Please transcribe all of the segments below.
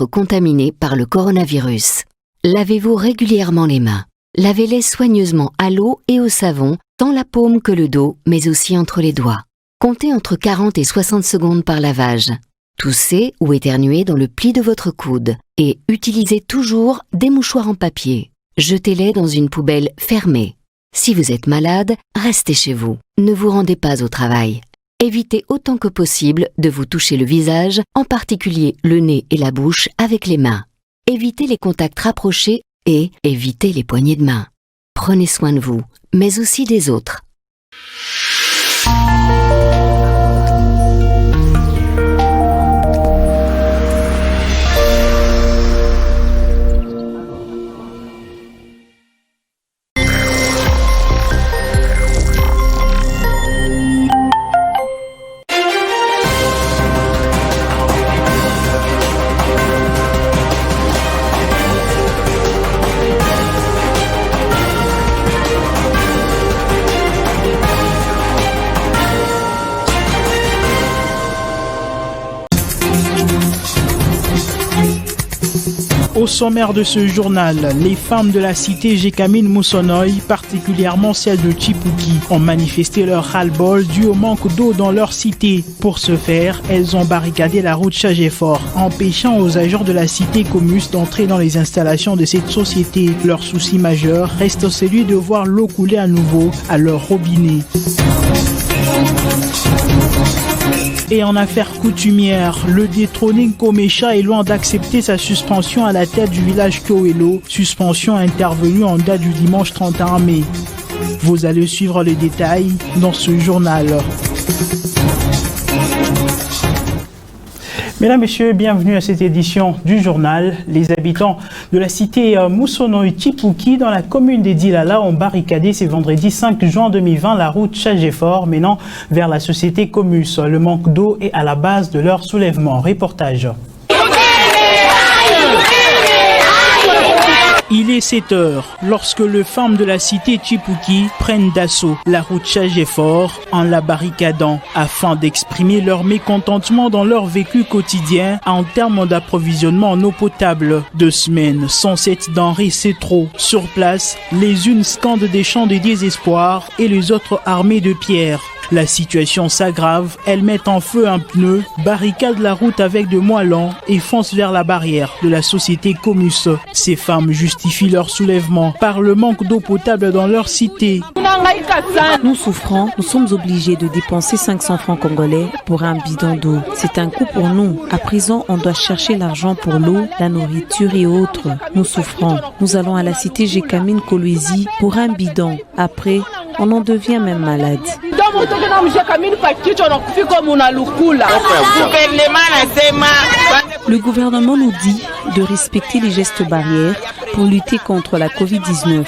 être contaminés par le coronavirus. Lavez-vous régulièrement les mains. Lavez-les soigneusement à l'eau et au savon, tant la paume que le dos, mais aussi entre les doigts. Comptez entre 40 et 60 secondes par lavage. Toussez ou éternuez dans le pli de votre coude et utilisez toujours des mouchoirs en papier. Jetez-les dans une poubelle fermée. Si vous êtes malade, restez chez vous. Ne vous rendez pas au travail. Évitez autant que possible de vous toucher le visage, en particulier le nez et la bouche, avec les mains. Évitez les contacts rapprochés et évitez les poignées de main. Prenez soin de vous, mais aussi des autres. Au sommaire de ce journal, les femmes de la cité Gécamine Moussonoï, particulièrement celles de Tchipouki, ont manifesté leur ras-le-bol dû au manque d'eau dans leur cité. Pour ce faire, elles ont barricadé la route Chagefort, empêchant aux agents de la cité Comus d'entrer dans les installations de cette société. Leur souci majeur reste celui de voir l'eau couler à nouveau à leur robinet. Et en affaires coutumières, le détrôné Nkomecha est loin d'accepter sa suspension à la tête du village Kyoelo, suspension intervenue en date du dimanche 31 mai. Vous allez suivre les détails dans ce journal. Mesdames, Messieurs, bienvenue à cette édition du journal. Les habitants de la cité Moussonoï Tchipouki dans la commune des Dilala ont barricadé ce vendredi 5 juin 2020 la route Chagefort menant vers la société Comus. Le manque d'eau est à la base de leur soulèvement. Reportage. Il est 7 heures lorsque les femmes de la cité Tchipouki prennent d'assaut la route Chagefort en la barricadant afin d'exprimer leur mécontentement dans leur vécu quotidien en termes d'approvisionnement en eau potable. 2 semaines sans cette denrée, c'est trop. Sur place, les unes scandent des chants de désespoir et les autres armées de pierres. La situation s'aggrave, elles mettent en feu un pneu, barricadent la route avec de moellons et foncent vers la barrière de la société Comus. Ces femmes justifient leur soulèvement par le manque d'eau potable dans leur cité. Nous souffrons, nous sommes obligés de dépenser 500 francs congolais pour un bidon d'eau. C'est un coût pour nous. À présent, on doit chercher l'argent pour l'eau, la nourriture et autres. Nous souffrons. Nous allons à la cité Gécamine Kolwezi pour un bidon. Après, on en devient même malade. Le gouvernement nous dit de respecter les gestes barrières pour lutter contre la Covid-19.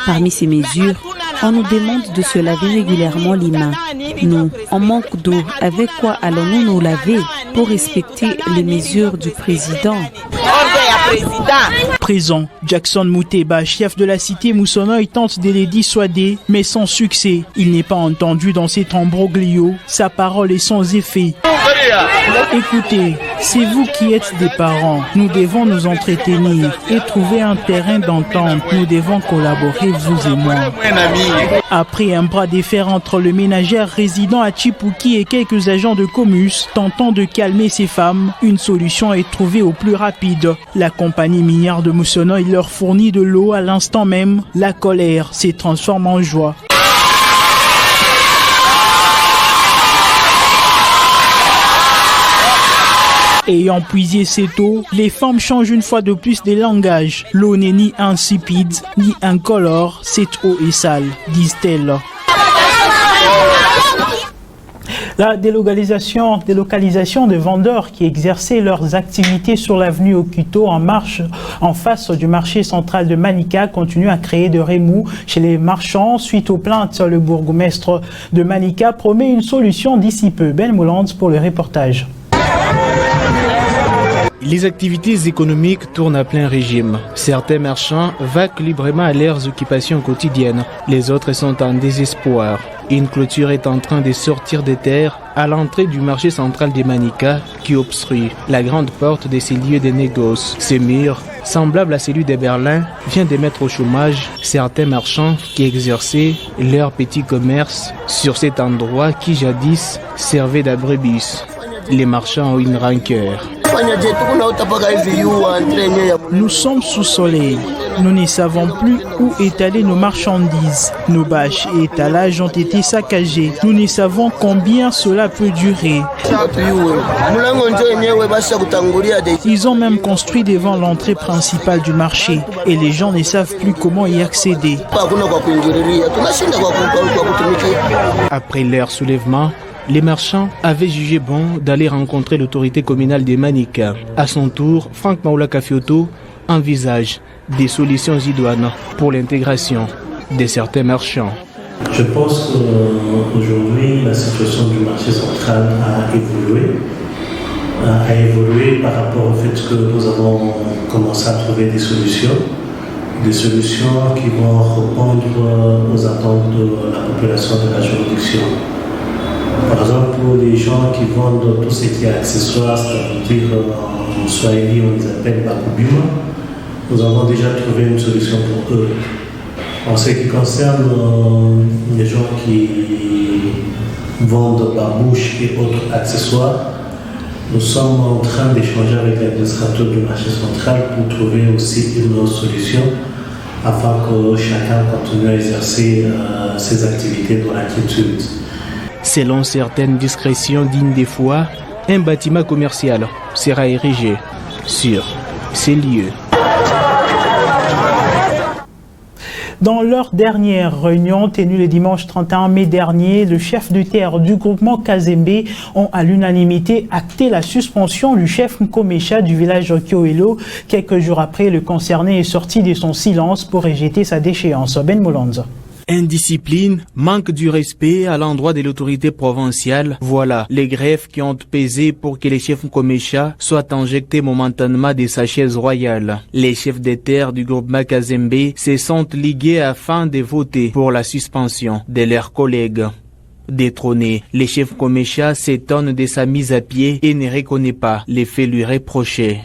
Parmi ces mesures, on nous demande de se laver régulièrement les mains. Nous, on manque d'eau. Avec quoi allons-nous nous laver pour respecter les mesures du président? Présent, Jackson Mouteba, chef de la cité Moussonoï, tente de les dissuader, mais sans succès. Il n'est pas entendu dans cet imbroglio. Sa parole est sans effet. Écoutez, c'est vous qui êtes des parents. Nous devons nous entretenir et trouver un terrain d'entente. Nous devons collaborer, vous et moi. Après un bras de fer entre le ménagère résident à Tchipouki et quelques agents de Comus tentant de calmer ces femmes, une solution est trouvée au plus rapide. La compagnie minière de Moussonoï leur fournit de l'eau à l'instant même. La colère se transforme en joie. Ayant puisé cette eau, les femmes changent une fois de plus de langage. L'eau n'est ni insipide, ni incolore, cette eau est sale, disent-elles. La délocalisation de vendeurs qui exerçaient leurs activités sur l'avenue Okuto en face du marché central de Manika continue à créer de remous chez les marchands. Suite aux plaintes, le bourgmestre de Manika promet une solution d'ici peu. Ben Mouland pour le reportage. Les activités économiques tournent à plein régime. Certains marchands vaquent librement à leurs occupations quotidiennes. Les autres sont en désespoir. Une clôture est en train de sortir des terres à l'entrée du marché central des Manika qui obstrue la grande porte de ces lieux de négoce. Ces murs, semblables à celui de Berlin, viennent de mettre au chômage certains marchands qui exerçaient leur petit commerce sur cet endroit qui jadis servait d'abribus. Les marchands ont une rancœur. Nous sommes sous soleil. Nous ne savons plus où étaler nos marchandises. Nos bâches et étalages ont été saccagés. Nous ne savons combien cela peut durer. Ils ont même construit devant l'entrée principale du marché et les gens ne savent plus comment y accéder. Après leur soulèvement, les marchands avaient jugé bon d'aller rencontrer l'autorité communale des Manika. À son tour, Franck Maoula Kafioto envisage des solutions idoines pour l'intégration de certains marchands. Je pense qu'aujourd'hui, la situation du marché central a évolué par rapport au fait que nous avons commencé à trouver des solutions qui vont répondre aux attentes de la population de la juridiction. Par exemple, pour les gens qui vendent tout ce qui est accessoire, c'est-à-dire en Swahili, on les appelle Bakubima, nous avons déjà trouvé une solution pour eux. En ce qui concerne les gens qui vendent babouches et autres accessoires, nous sommes en train d'échanger avec l'administrateur du marché central pour trouver aussi une autre solution afin que chacun continue à exercer ses activités dans la quiétude. Selon certaines discrétions dignes des fois, un bâtiment commercial sera érigé sur ces lieux. Dans leur dernière réunion tenue le dimanche 31 mai dernier, le chef de terre du groupement Kazembe ont à l'unanimité acté la suspension du chef Nkomesha du village Kyoelo. Quelques jours après, le concerné est sorti de son silence pour rejeter sa déchéance. Ben Molanza. Indiscipline, manque du respect à l'endroit de l'autorité provinciale, voilà les greffes qui ont pesé pour que les chefs Nkomesha soient injectés momentanément de sa chaise royale. Les chefs des terres du groupe Kazembe se sont ligués afin de voter pour la suspension de leurs collègues. Détrônés, les chefs Nkomesha s'étonnent de sa mise à pied et ne reconnaissent pas les faits lui reprochés.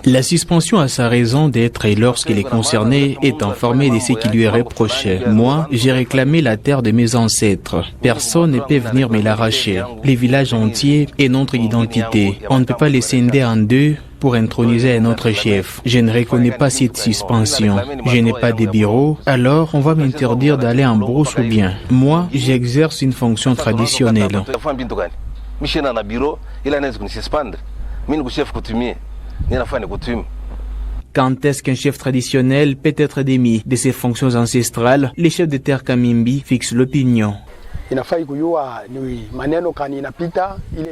La suspension a sa raison d'être lorsqu'il est concerné est informé de ce qui lui est reproché. Moi, j'ai réclamé la terre de mes ancêtres. Personne ne peut venir me l'arracher. Les villages entiers est notre identité. On ne peut pas les scinder en deux pour introniser un autre chef. Je ne reconnais pas cette suspension. Je n'ai pas de bureau, alors on va m'interdire d'aller en brousse ou bien. Moi, j'exerce une fonction traditionnelle. Quand est-ce qu'un chef traditionnel peut être démis de ses fonctions ancestrales? Les chefs de terre Kamimbi fixent l'opinion.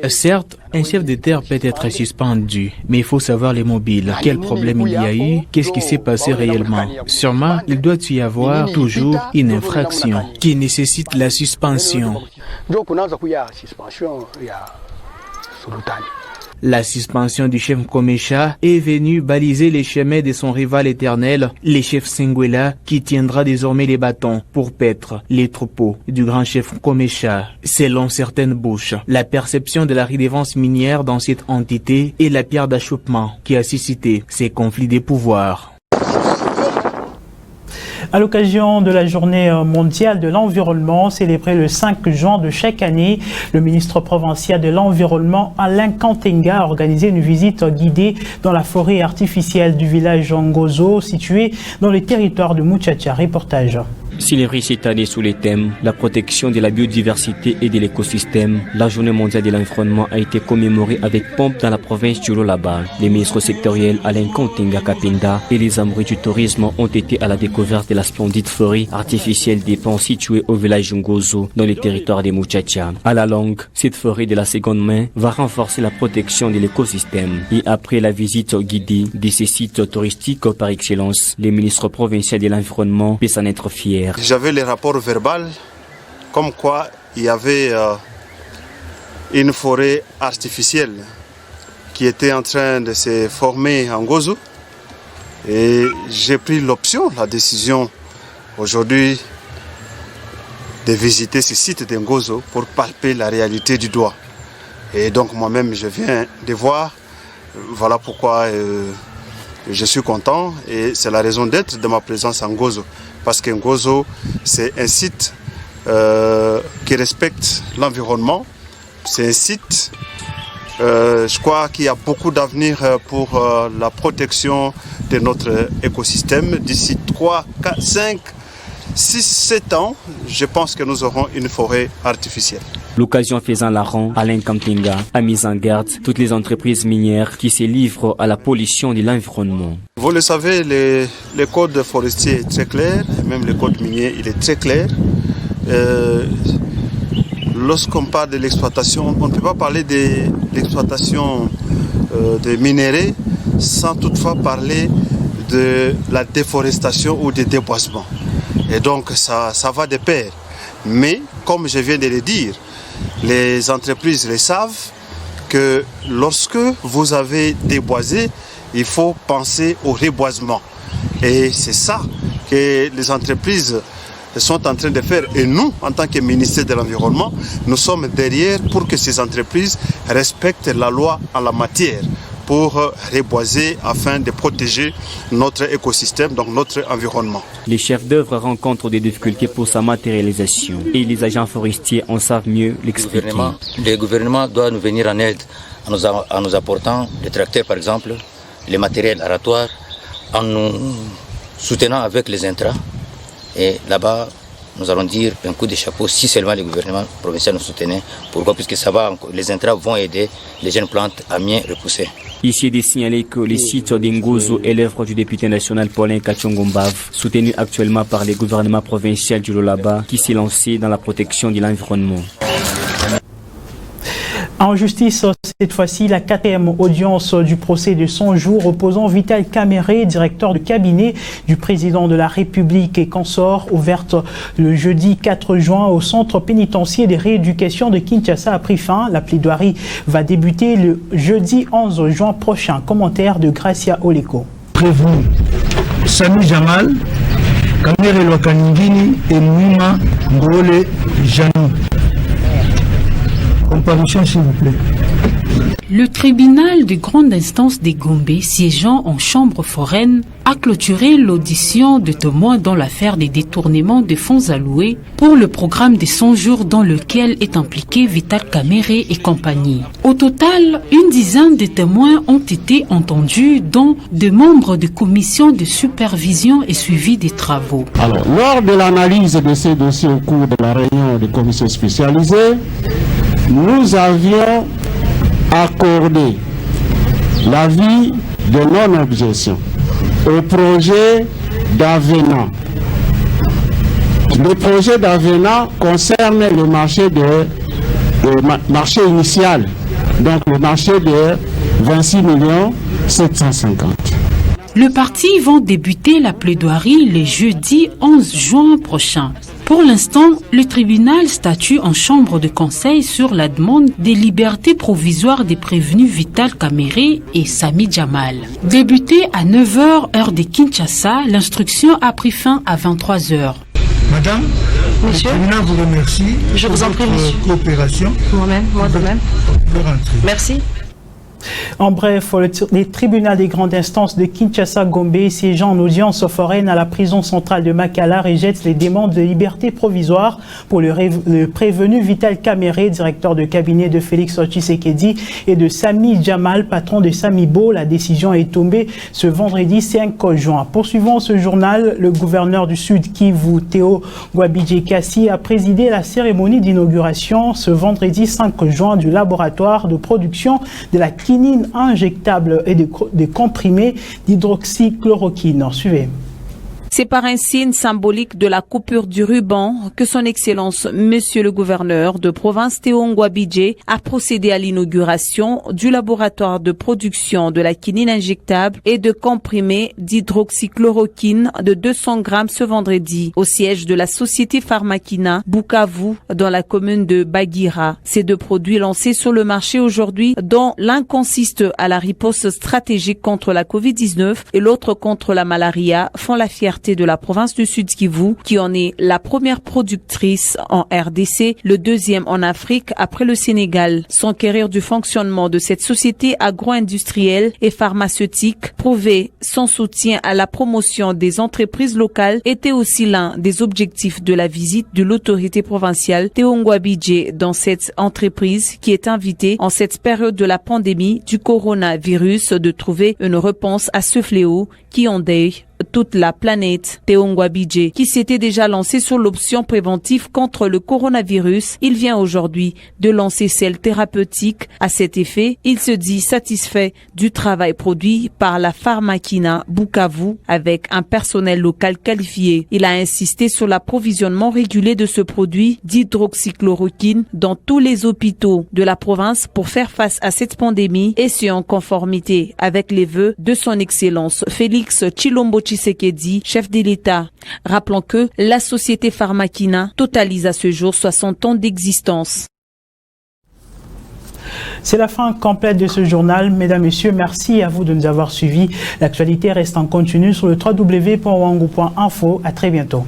Certes, un chef de terre peut être suspendu, mais il faut savoir les mobiles. Quel problème il y a eu? Qu'est-ce qui s'est passé réellement? Sûrement, il doit y avoir toujours une infraction qui nécessite la suspension. La suspension du chef Nkomesha est venue baliser les chemins de son rival éternel, le chef Senguela, qui tiendra désormais les bâtons pour paître les troupeaux du grand chef Nkomesha. Selon certaines bouches, la perception de la redevance minière dans cette entité est la pierre d'achoppement qui a suscité ces conflits des pouvoirs. À l'occasion de la journée mondiale de l'environnement, célébrée le 5 juin de chaque année, le ministre provincial de l'environnement, Alain Kantenga, a organisé une visite guidée dans la forêt artificielle du village Ngozo, situé dans le territoire de Muchacha. Reportage. Célébrée cette année sous les thèmes la protection de la biodiversité et de l'écosystème, la journée mondiale de l'environnement a été commémorée avec pompe dans la province du Lualaba. Les ministres sectoriels Alain Kantenga Kapenda et les amoureux du tourisme ont été à la découverte de la splendide forêt artificielle des pins située au village Ngozo dans le territoire de Muchacha. À la longue, cette forêt de la seconde main va renforcer la protection de l'écosystème. Et après la visite guidée de ces sites touristiques par excellence, les ministres provinciaux de l'environnement peuvent en être fiers. J'avais les rapports verbaux comme quoi il y avait une forêt artificielle qui était en train de se former en Ngozo. Et j'ai pris l'option, la décision aujourd'hui de visiter ce site d'Ngozo pour palper la réalité du doigt. Et donc moi-même je viens de voir, voilà pourquoi je suis content et c'est la raison d'être de ma présence à Ngozo. Parce que Ngozo c'est un site qui respecte l'environnement, c'est un site je crois qu'il y a beaucoup d'avenir pour la protection de notre écosystème. D'ici 3, 4, 5, 6, 7 ans, je pense que nous aurons une forêt artificielle. L'occasion faisant la ronde, Alain Kamtinga a mis en garde toutes les entreprises minières qui se livrent à la pollution de l'environnement. Vous le savez, le code forestier est très clair, même le code minier il est très clair. Lorsqu'on parle de l'exploitation, on ne peut pas parler de l'exploitation des minéraux sans toutefois parler de la déforestation ou du déboisement. Et donc ça va de pair. Mais comme je viens de le dire, les entreprises le savent que lorsque vous avez déboisé, il faut penser au reboisement. Et c'est ça que les entreprises sont en train de faire. Et nous, en tant que ministère de l'Environnement, nous sommes derrière pour que ces entreprises respectent la loi en la matière pour reboiser afin de protéger notre écosystème, donc notre environnement. Les chefs d'œuvre rencontrent des difficultés pour sa matérialisation et les agents forestiers en savent mieux l'expliquer. Le gouvernement doit nous venir en aide en nous apportant des tracteurs par exemple, les matériels aratoires, en nous soutenant avec les intrants. Et là-bas, nous allons dire un coup de chapeau si seulement le gouvernement provincial nous soutenait. Pourquoi? Puisque ça va, les intrants vont aider les jeunes plantes à mieux repousser. Ici est de signaler que le site d'Ngozo est l'œuvre du député national Paulin Kachongombav, soutenu actuellement par le gouvernement provincial du Lolaba, qui s'est lancé dans la protection de l'environnement. En justice, cette fois-ci, la 4e audience du procès de 100 jours opposant Vital Kamerhe, directeur de cabinet du président de la République et consort, ouverte le jeudi 4 juin au centre pénitentiaire de rééducation de Kinshasa a pris fin. La plaidoirie va débuter le jeudi 11 juin prochain. Commentaire de Gracia Oleko. Prévenu, Sami Jamal, Kamerhe Lokaningini et Mouma Ngole Jani. Comparution, s'il vous plaît. Le tribunal de grande instance des Gombe, siégeant en chambre foraine, a clôturé l'audition de témoins dans l'affaire des détournements de fonds alloués pour le programme des 100 jours dans lequel est impliqué Vital Kamerhe et compagnie. Au total, une dizaine de témoins ont été entendus, dont des membres de commissions de supervision et suivi des travaux. Alors, lors de l'analyse de ces dossiers au cours de la réunion des commissions spécialisées, nous avions accordé l'avis de non-objection au projet d'avenant. Le projet d'avenant concerne le marché marché initial, donc le marché de 26 750 000. Le parti va débuter la plaidoirie le jeudi 11 juin prochain. Pour l'instant, le tribunal statue en chambre de conseil sur la demande des libertés provisoires des prévenus Vital Kamerhe et Sami Jamal. Débutée à 9h heure de Kinshasa, l'instruction a pris fin à 23h. Madame, monsieur, le tribunal vous remercie. Je vous en prie, monsieur. Coopération. Moi-même, moi de même. Merci. En bref, le tribunal des grandes instances de Kinshasa-Gombe, siégeant en audience foraine à la prison centrale de Makala, rejette les demandes de liberté provisoire pour le prévenu Vital Kamerhe, directeur de cabinet de Félix Tshisekedi, et de Sami Jamal, patron de Samibo. La décision est tombée ce vendredi 5 juin. Poursuivant ce journal, le gouverneur du Sud Kivu, Théo Gwabidje Kassi, a présidé la cérémonie d'inauguration ce vendredi 5 juin du laboratoire de production de la quinine injectable et des comprimés d'hydroxychloroquine. Suivez. C'est par un signe symbolique de la coupure du ruban que son Excellence, Monsieur le Gouverneur de province Théo Gwabidje, a procédé à l'inauguration du laboratoire de production de la quinine injectable et de comprimés d'hydroxychloroquine de 200 grammes ce vendredi au siège de la société Pharmakina Bukavu dans la commune de Bagira. Ces deux produits lancés sur le marché aujourd'hui, dont l'un consiste à la riposte stratégique contre la Covid-19 et l'autre contre la malaria, font la fierté fierté de la province du Sud Kivu, qui en est la première productrice en RDC, le deuxième en Afrique après le Sénégal. S'enquérir du fonctionnement de cette société agro-industrielle et pharmaceutique, prouver son soutien à la promotion des entreprises locales était aussi l'un des objectifs de la visite de l'autorité provinciale Théo Ngouabidje dans cette entreprise qui est invitée en cette période de la pandémie du coronavirus de trouver une réponse à ce fléau qui endeuille toute la planète. Théo Ngouabidje, qui s'était déjà lancé sur l'option préventive contre le coronavirus, il vient aujourd'hui de lancer celle thérapeutique. À cet effet, il se dit satisfait du travail produit par la Pharmakina Bukavu avec un personnel local qualifié. Il a insisté sur l'approvisionnement régulé de ce produit d'hydroxychloroquine dans tous les hôpitaux de la province pour faire face à cette pandémie et c'est en conformité avec les vœux de son Excellence Félix Tshilombo Tshisekedi, chef de l'État. Rappelons que la société Pharmakina totalise à ce jour 60 ans d'existence. C'est la fin complète de ce journal. Mesdames, Messieurs, merci à vous de nous avoir suivis. L'actualité reste en continu sur le www.wangu.info. À très bientôt.